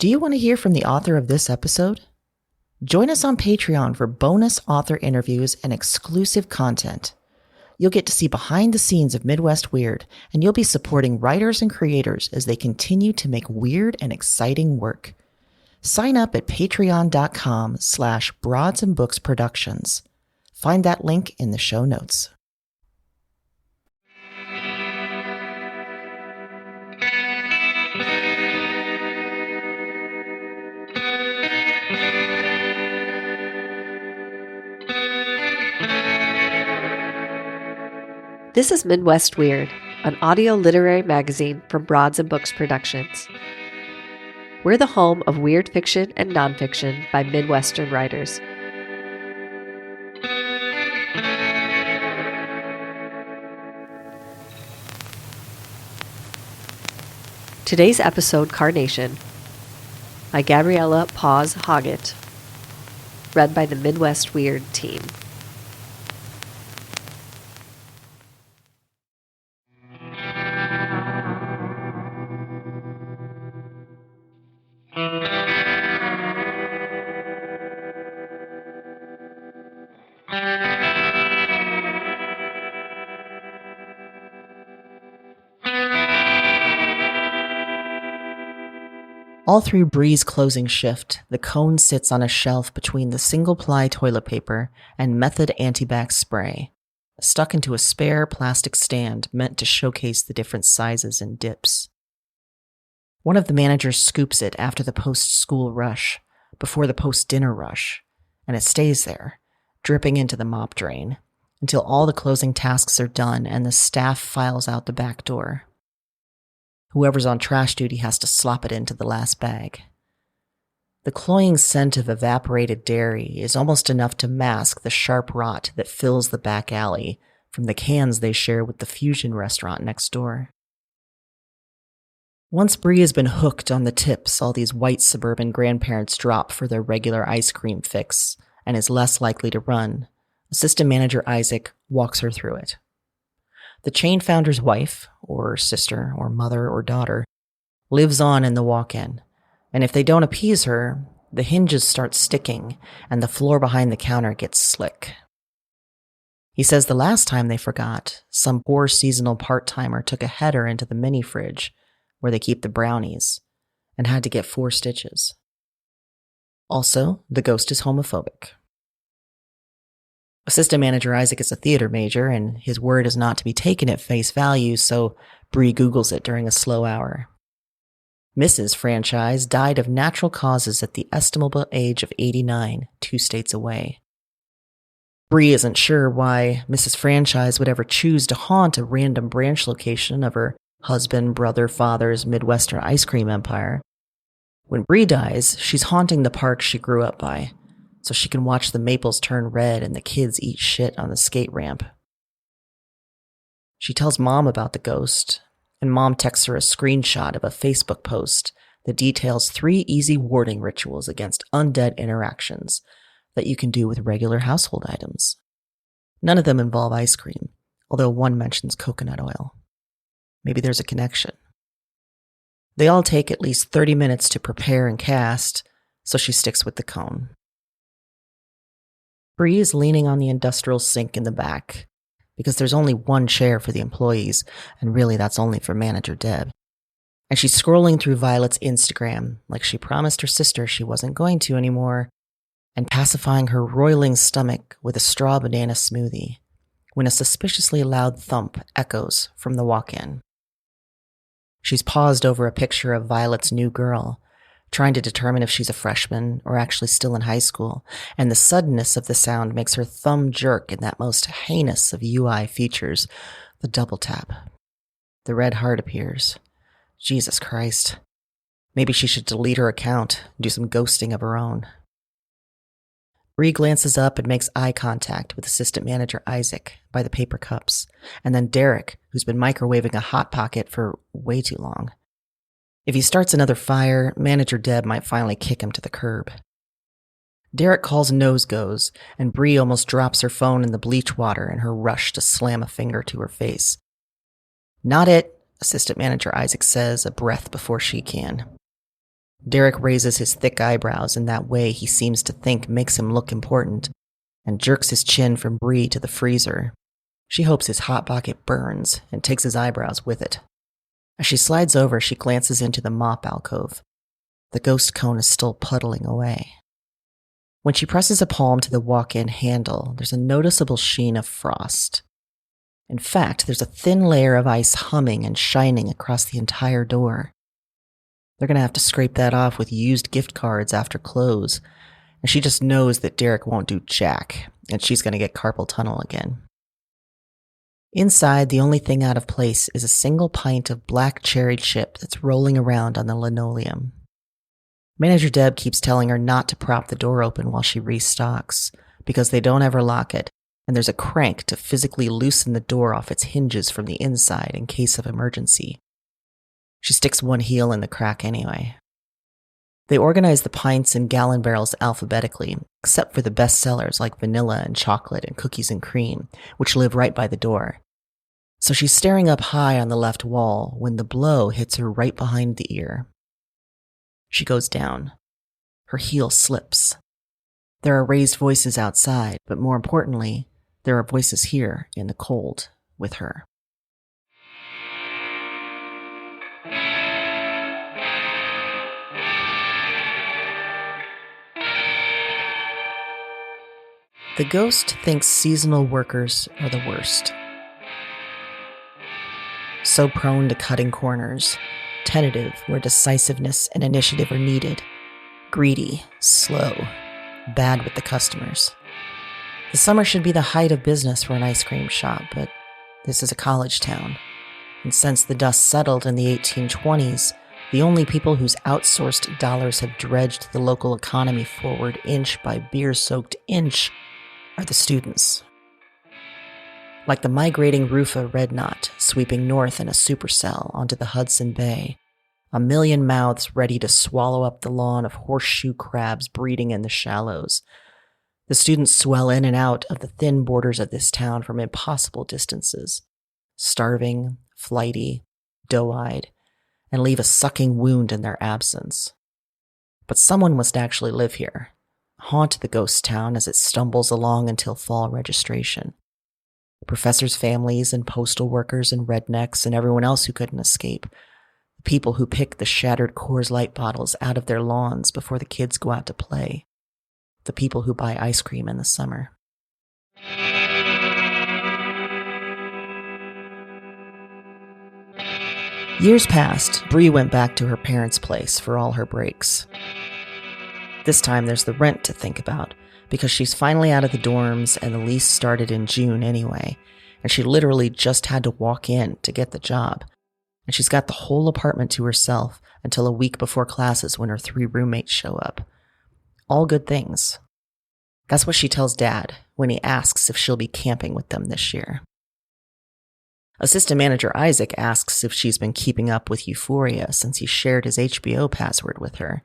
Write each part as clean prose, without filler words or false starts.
Do you want to hear from the author of this episode? Join us on Patreon for bonus author interviews and exclusive content. You'll get to see behind the scenes of Midwest Weird, and you'll be supporting writers and creators as they continue to make weird and exciting work. Sign up at patreon.com/broadsandbooksproductions. Find that link in the show notes. This is Midwest Weird, an audio literary magazine from Broads and Books Productions. We're the home of weird fiction and nonfiction by Midwestern writers. Today's episode, Carnation, by Gabriella Paz Hoggatt, read by the Midwest Weird team. All through Bree's closing shift, the cone sits on a shelf between the single-ply toilet paper and method antibac spray, stuck into a spare plastic stand meant to showcase the different sizes and dips. One of the managers scoops it after the post-school rush, before the post-dinner rush, and it stays there, dripping into the mop drain, until all the closing tasks are done and the staff files out the back door. Whoever's on trash duty has to slop it into the last bag. The cloying scent of evaporated dairy is almost enough to mask the sharp rot that fills the back alley from the cans they share with the fusion restaurant next door. Once Bree has been hooked on the tips all these white suburban grandparents drop for their regular ice cream fix and is less likely to run, Assistant Manager Isaac walks her through it. The chain founder's wife, or sister, or mother, or daughter, lives on in the walk-in, and if they don't appease her, the hinges start sticking and the floor behind the counter gets slick. He says the last time they forgot, some poor seasonal part-timer took a header into the mini fridge where they keep the brownies and had to get 4 stitches. Also, the ghost is homophobic. Assistant Manager Isaac is a theater major, and his word is not to be taken at face value, so Bree Googles it during a slow hour. Mrs. Franchise died of natural causes at the estimable age of 89, 2 states away. Bree isn't sure why Mrs. Franchise would ever choose to haunt a random branch location of her husband, brother, father's Midwestern ice cream empire. When Bree dies, she's haunting the park she grew up by, so she can watch the maples turn red and the kids eat shit on the skate ramp. She tells Mom about the ghost, and Mom texts her a screenshot of a Facebook post that details 3 easy warding rituals against undead interactions that you can do with regular household items. None of them involve ice cream, although one mentions coconut oil. Maybe there's a connection. They all take at least 30 minutes to prepare and cast, so she sticks with the cone. Bree is leaning on the industrial sink in the back, because there's only one chair for the employees, and really that's only for Manager Deb. And she's scrolling through Violet's Instagram like she promised her sister she wasn't going to anymore, and pacifying her roiling stomach with a straw banana smoothie, when a suspiciously loud thump echoes from the walk-in. She's paused over a picture of Violet's new girl, trying to determine if she's a freshman or actually still in high school, and the suddenness of the sound makes her thumb jerk in that most heinous of UI features, the double tap. The red heart appears. Jesus Christ. Maybe she should delete her account and do some ghosting of her own. Bree glances up and makes eye contact with Assistant Manager Isaac by the paper cups, and then Derek, who's been microwaving a Hot Pocket for way too long. If he starts another fire, Manager Deb might finally kick him to the curb. Derek calls nose goes, and Bree almost drops her phone in the bleach water in her rush to slam a finger to her face. Not it, Assistant Manager Isaac says, a breath before she can. Derek raises his thick eyebrows in that way he seems to think makes him look important, and jerks his chin from Bree to the freezer. She hopes his hot pocket burns and takes his eyebrows with it. As she slides over, she glances into the mop alcove. The ghost cone is still puddling away. When she presses a palm to the walk-in handle, there's a noticeable sheen of frost. In fact, there's a thin layer of ice humming and shining across the entire door. They're going to have to scrape that off with used gift cards after close, and she just knows that Derek won't do jack, and she's going to get carpal tunnel again. Inside, the only thing out of place is a single pint of black cherry chip that's rolling around on the linoleum. Manager Deb keeps telling her not to prop the door open while she restocks, because they don't ever lock it, and there's a crank to physically loosen the door off its hinges from the inside in case of emergency. She sticks one heel in the crack anyway. They organize the pints and gallon barrels alphabetically, except for the best sellers like vanilla and chocolate and cookies and cream, which live right by the door. So she's staring up high on the left wall when the blow hits her right behind the ear. She goes down. Her heel slips. There are raised voices outside, but more importantly, there are voices here in the cold with her. The ghost thinks seasonal workers are the worst. So prone to cutting corners, tentative where decisiveness and initiative are needed, greedy, slow, bad with the customers. The summer should be the height of business for an ice cream shop, but this is a college town. And since the dust settled in the 1820s, the only people whose outsourced dollars have dredged the local economy forward inch by beer-soaked inch are the students. Like the migrating Rufa red knot sweeping north in a supercell onto the Hudson Bay, a million mouths ready to swallow up the lawn of horseshoe crabs breeding in the shallows. The students swell in and out of the thin borders of this town from impossible distances, starving, flighty, doe-eyed, and leave a sucking wound in their absence. But someone must actually live here, haunt the ghost town as it stumbles along until fall registration. Professors' families and postal workers and rednecks and everyone else who couldn't escape. The people who pick the shattered Coors Light bottles out of their lawns before the kids go out to play. The people who buy ice cream in the summer. Years passed. Bree went back to her parents' place for all her breaks. This time there's the rent to think about, because she's finally out of the dorms and the lease started in June anyway, and she literally just had to walk in to get the job. And she's got the whole apartment to herself until a week before classes when her 3 roommates show up. All good things. That's what she tells Dad when he asks if she'll be camping with them this year. Assistant Manager Isaac asks if she's been keeping up with Euphoria since he shared his HBO password with her.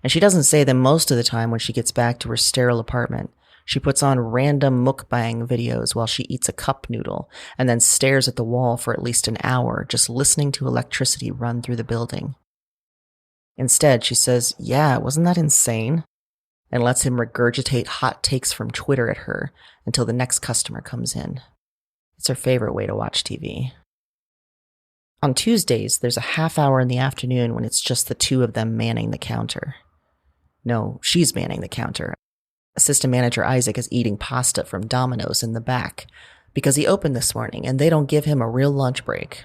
And she doesn't say that most of the time when she gets back to her sterile apartment, she puts on random mukbang videos while she eats a cup noodle and then stares at the wall for at least an hour just listening to electricity run through the building. Instead, she says, "Yeah, wasn't that insane?" and lets him regurgitate hot takes from Twitter at her until the next customer comes in. It's her favorite way to watch TV. On Tuesdays, there's a half hour in the afternoon when it's just the two of them manning the counter. No, she's manning the counter. Assistant Manager Isaac is eating pasta from Domino's in the back because he opened this morning and they don't give him a real lunch break.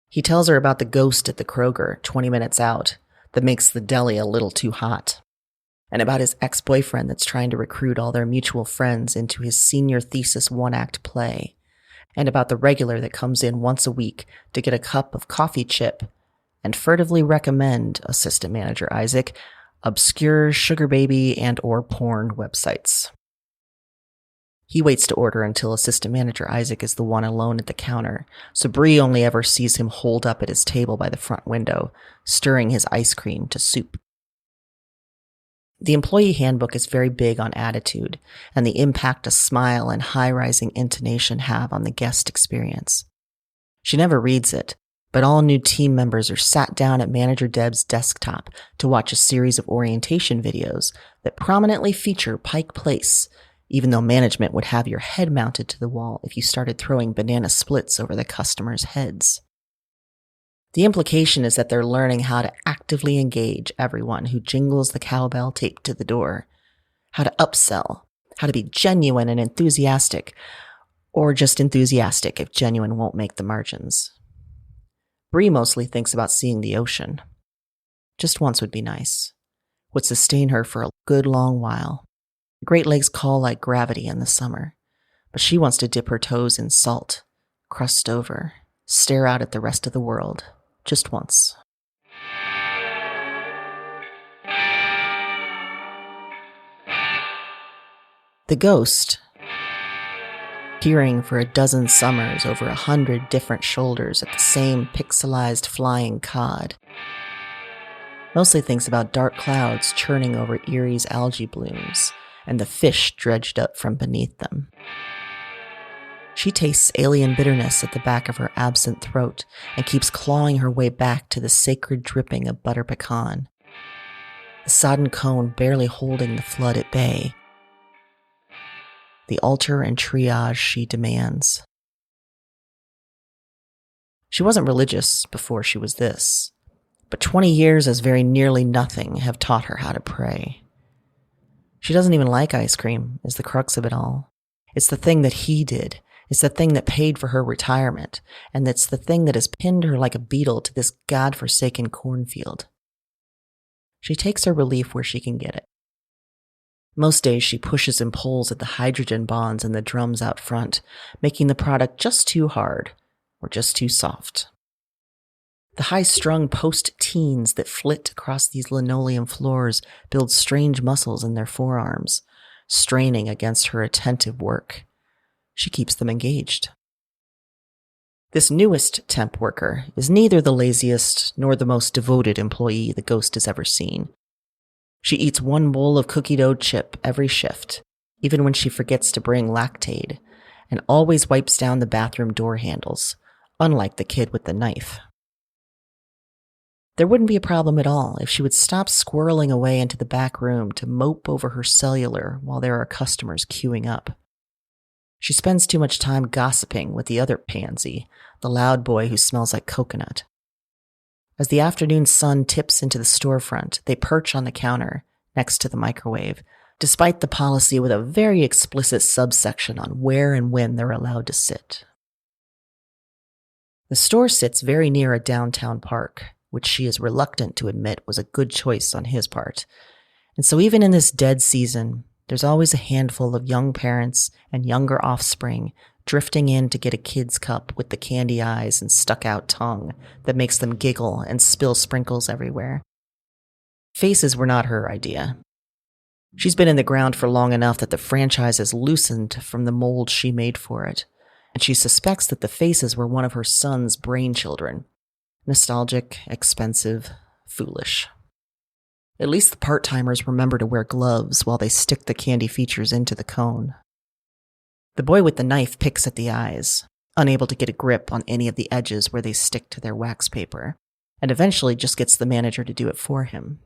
He tells her about the ghost at the Kroger 20 minutes out that makes the deli a little too hot, and about his ex-boyfriend that's trying to recruit all their mutual friends into his senior thesis one-act play, and about the regular that comes in once a week to get a cup of coffee chip and furtively recommend Assistant Manager Isaac obscure sugar baby and or porn websites. He waits to order until Assistant Manager Isaac is the one alone at the counter, so Bree only ever sees him holed up at his table by the front window, stirring his ice cream to soup. The employee handbook is very big on attitude and the impact a smile and high-rising intonation have on the guest experience. She never reads it, But all new team members are sat down at Manager Deb's desktop to watch a series of orientation videos that prominently feature Pike Place, even though management would have your head mounted to the wall if you started throwing banana splits over the customers' heads. The implication is that they're learning how to actively engage everyone who jingles the cowbell taped to the door, how to upsell, how to be genuine and enthusiastic, or just enthusiastic if genuine won't make the margins. Bree mostly thinks about seeing the ocean. Just once would be nice. Would sustain her for a good long while. The Great Lakes call like gravity in the summer, but she wants to dip her toes in salt, crust over, stare out at the rest of the world, just once. The ghost, peering for a dozen summers over 100 different shoulders at the same pixelized flying cod, mostly thinks about dark clouds churning over Erie's algae blooms and the fish dredged up from beneath them. She tastes alien bitterness at the back of her absent throat and keeps clawing her way back to the sacred dripping of butter pecan, the sodden cone barely holding the flood at bay, the altar and triage she demands. She wasn't religious before she was this, but 20 years as very nearly nothing have taught her how to pray. She doesn't even like ice cream, is the crux of it all. It's the thing that he did. It's the thing that paid for her retirement, and it's the thing that has pinned her like a beetle to this godforsaken cornfield. She takes her relief where she can get it. Most days she pushes and pulls at the hydrogen bonds in the drums out front, making the product just too hard or just too soft. The high-strung post-teens that flit across these linoleum floors build strange muscles in their forearms, straining against her attentive work. She keeps them engaged. This newest temp worker is neither the laziest nor the most devoted employee the ghost has ever seen. She eats one bowl of cookie dough chip every shift, even when she forgets to bring Lactaid, and always wipes down the bathroom door handles, unlike the kid with the knife. There wouldn't be a problem at all if she would stop squirreling away into the back room to mope over her cellular while there are customers queuing up. She spends too much time gossiping with the other pansy, the loud boy who smells like coconut. As the afternoon sun tips into the storefront, they perch on the counter next to the microwave, despite the policy with a very explicit subsection on where and when they're allowed to sit. The store sits very near a downtown park, which she is reluctant to admit was a good choice on his part. And so even in this dead season, there's always a handful of young parents and younger offspring drifting in to get a kid's cup with the candy eyes and stuck-out tongue that makes them giggle and spill sprinkles everywhere. Faces were not her idea. She's been in the ground for long enough that the franchise has loosened from the mold she made for it, and she suspects that the faces were one of her son's brainchildren. Nostalgic, expensive, foolish. At least the part-timers remember to wear gloves while they stick the candy features into the cone. The boy with the knife picks at the eyes, unable to get a grip on any of the edges where they stick to their wax paper, and eventually just gets the manager to do it for him.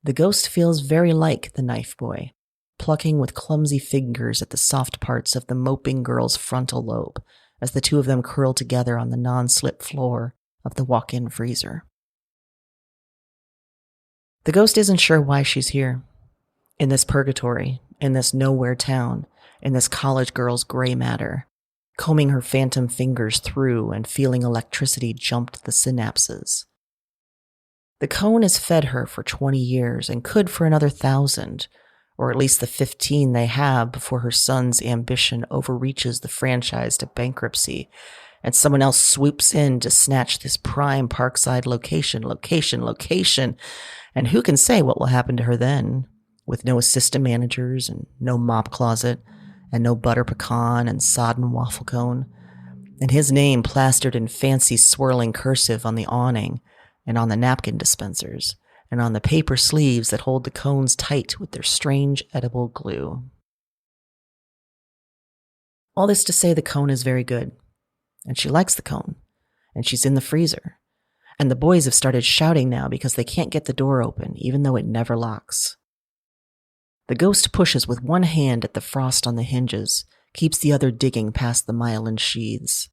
The ghost feels very like the knife boy, plucking with clumsy fingers at the soft parts of the moping girl's frontal lobe as the two of them curl together on the non-slip floor of the walk-in freezer. The ghost isn't sure why she's here. In this purgatory, in this nowhere town, in this college girl's gray matter, combing her phantom fingers through and feeling electricity jump to the synapses. The cone has fed her for 20 years and could for another 1,000, or at least the 15 they have before her son's ambition overreaches the franchise to bankruptcy and someone else swoops in to snatch this prime Parkside location, and who can say what will happen to her then, with no assistant managers and no mop closet and no butter pecan and sodden waffle cone, and his name plastered in fancy swirling cursive on the awning and on the napkin dispensers and on the paper sleeves that hold the cones tight with their strange edible glue. All this to say the cone is very good, and she likes the cone, and she's in the freezer. And the boys have started shouting now because they can't get the door open, even though it never locks. The ghost pushes with one hand at the frost on the hinges, keeps the other digging past the myelin sheaths.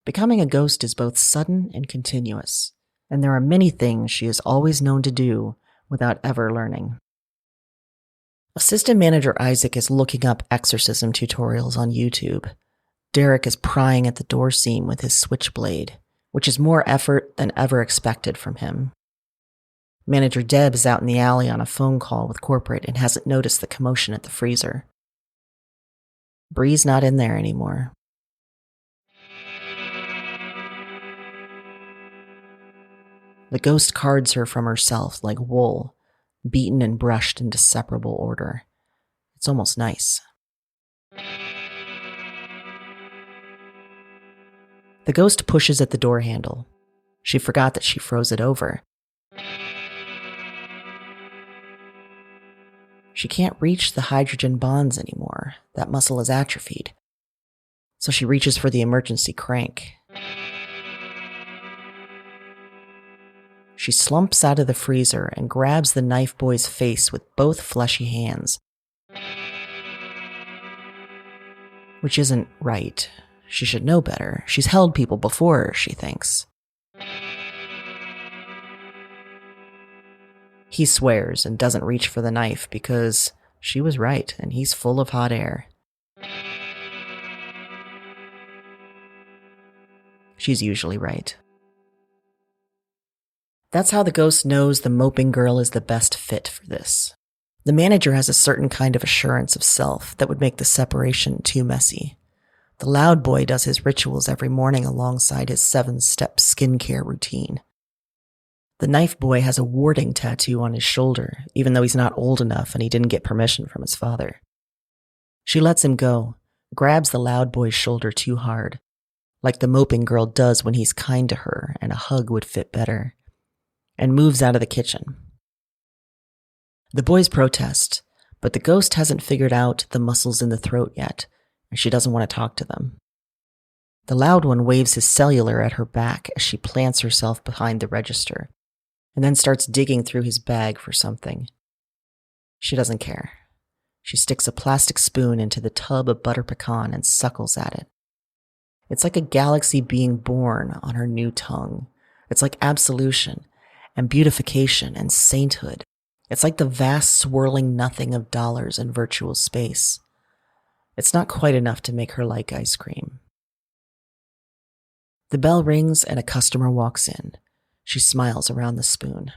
Becoming a ghost is both sudden and continuous, and there are many things she is always known to do without ever learning. Assistant Manager Isaac is looking up exorcism tutorials on YouTube. Derek is prying at the door seam with his switchblade, which is more effort than ever expected from him. Manager Deb is out in the alley on a phone call with corporate and hasn't noticed the commotion at the freezer. Bree's not in there anymore. The ghost cards her from herself like wool, beaten and brushed into separable order. It's almost nice. The ghost pushes at the door handle. She forgot that she froze it over. She can't reach the hydrogen bonds anymore. That muscle is atrophied. So she reaches for the emergency crank. She slumps out of the freezer and grabs the knife boy's face with both fleshy hands. Which isn't right. She should know better. She's held people before her, she thinks. He swears and doesn't reach for the knife because she was right and he's full of hot air. She's usually right. That's how the ghost knows the moping girl is the best fit for this. The manager has a certain kind of assurance of self that would make the separation too messy. The loud boy does his rituals every morning alongside his 7-step skincare routine. The knife boy has a warding tattoo on his shoulder, even though he's not old enough and he didn't get permission from his father. She lets him go, grabs the loud boy's shoulder too hard, like the moping girl does when he's kind to her and a hug would fit better, and moves out of the kitchen. The boys protest, but the ghost hasn't figured out the muscles in the throat yet, and she doesn't want to talk to them. The loud one waves his cellular at her back as she plants herself behind the register, and then starts digging through his bag for something. She doesn't care. She sticks a plastic spoon into the tub of butter pecan and suckles at it. It's like a galaxy being born on her new tongue. It's like absolution and beautification and sainthood. It's like the vast swirling nothing of dollars in virtual space. It's not quite enough to make her like ice cream. The bell rings and a customer walks in. She smiles around the spoon.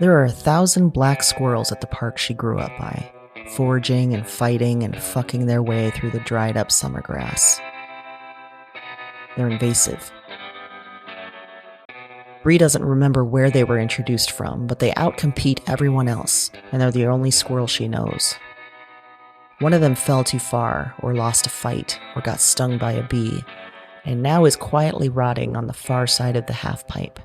There are 1,000 black squirrels at the park she grew up by, foraging and fighting and fucking their way through the dried up summer grass. They're invasive. Bree doesn't remember where they were introduced from, but they outcompete everyone else, and they're the only squirrel she knows. One of them fell too far, or lost a fight, or got stung by a bee, and now is quietly rotting on the far side of the half-pipe.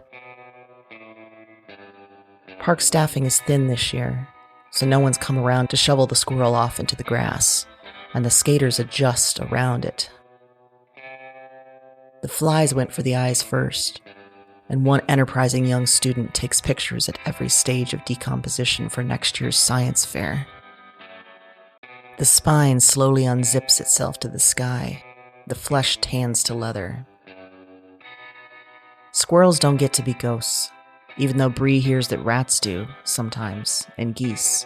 Park staffing is thin this year, so no one's come around to shovel the squirrel off into the grass, and the skaters adjust around it. The flies went for the eyes first, and one enterprising young student takes pictures at every stage of decomposition for next year's science fair. The spine slowly unzips itself to the sky. The flesh tans to leather. Squirrels don't get to be ghosts, even though Bree hears that rats do, sometimes, and geese.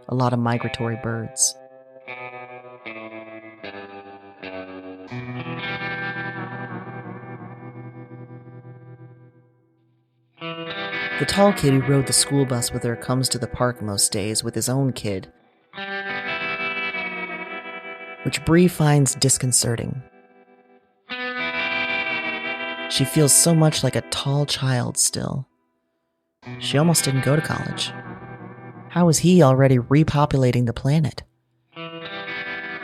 A lot of migratory birds. The tall kid who rode the school bus with her comes to the park most days with his own kid, which Bree finds disconcerting. She feels so much like a tall child still. She almost didn't go to college. How is he already repopulating the planet?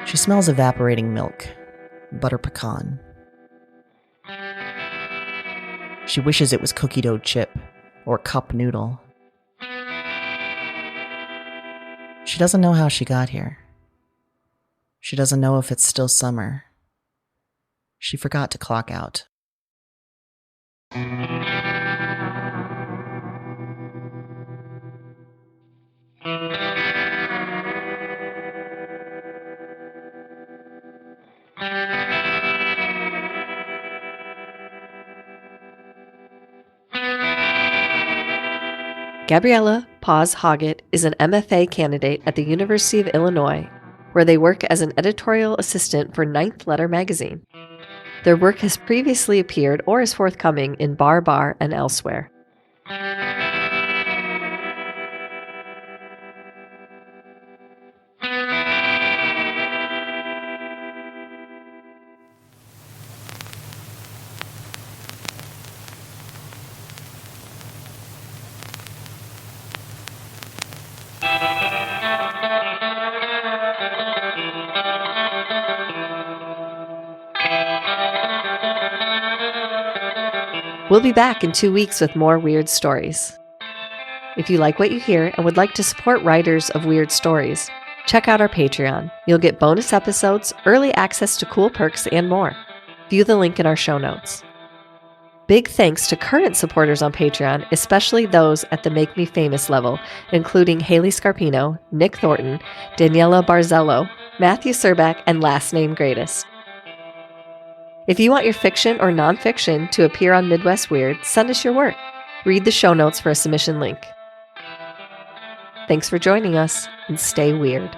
She smells evaporating milk, butter pecan. She wishes it was cookie dough chip or cup noodle. She doesn't know how she got here. She doesn't know if it's still summer. She forgot to clock out. Gabriella Paz Hoggatt is an MFA candidate at the University of Illinois, where they work as an editorial assistant for Ninth Letter magazine. Their work has previously appeared or is forthcoming in BarBar and elsewhere. We'll be back in 2 weeks with more weird stories. If you like what you hear and would like to support writers of weird stories, check out our Patreon. You'll get bonus episodes, early access to cool perks, and more. View the link in our show notes. Big thanks to current supporters on Patreon, especially those at the Make Me Famous level, including Haley Scarpino, Nick Thornton, Daniela Barzello, Matthew Serback, and Last Name Greatest. If you want your fiction or nonfiction to appear on Midwest Weird, send us your work. Read the show notes for a submission link. Thanks for joining us, and stay weird.